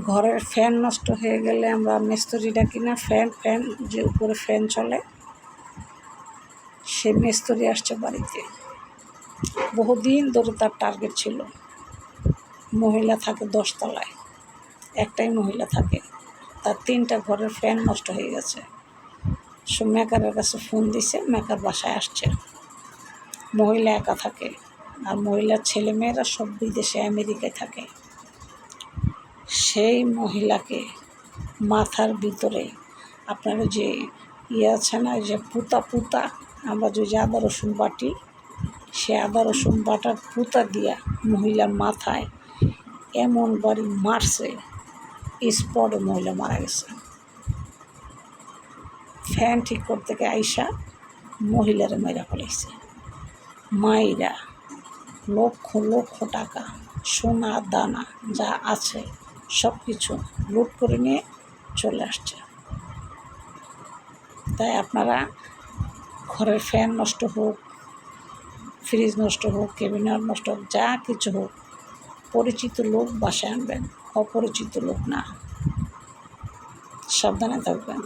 ঘরের ফ্যান নষ্ট হয়ে গেলে আমরা মিস্ত্রি ডাকি না, ফ্যান যে উপরে ফ্যান চলে সে মিস্ত্রি আসছে বাড়িতে। বহুদিন ধরে তার টার্গেট ছিল, মহিলা থাকে 10 তলায়, একটাই মহিলা থাকে, তার 3টা ঘরের ফ্যান নষ্ট হয়ে গেছে। সে মেকারের কাছে ফোন দিছে, মেকার বাসায় আসছে। মহিলা একা থাকে, আর মহিলার ছেলেমেয়েরা সব বিদেশে আমেরিকায় থাকে। সেই মহিলাকে মাথার ভিতরে আপনার যে আছে না, যে পুতা আমরা যে আদা রসুন বাটি, সে আদা রসুন বাটার পুতা দিয়া মহিলার মাথায় এমন বাড়ি মারছে, স্পটে মহিলা মারা গেছে। ফ্যান ঠিক করতে গিয়ে আইসা মহিলারে মেরা ফেলাইছে। মাইরা লক্ষ টাকা, সোনা দানা যা আছে সব কিছু লুট করে নিয়ে চলে আসছে। তাই আপনারা ঘরের ফ্যান নষ্ট হোক, ফ্রিজ নষ্ট হোক, ক্যাবিনেট নষ্ট হোক, যা কিছু হোক, পরিচিত লোক বাসায় আনবেন, অপরিচিত লোক না। সাবধানে থাকবেন।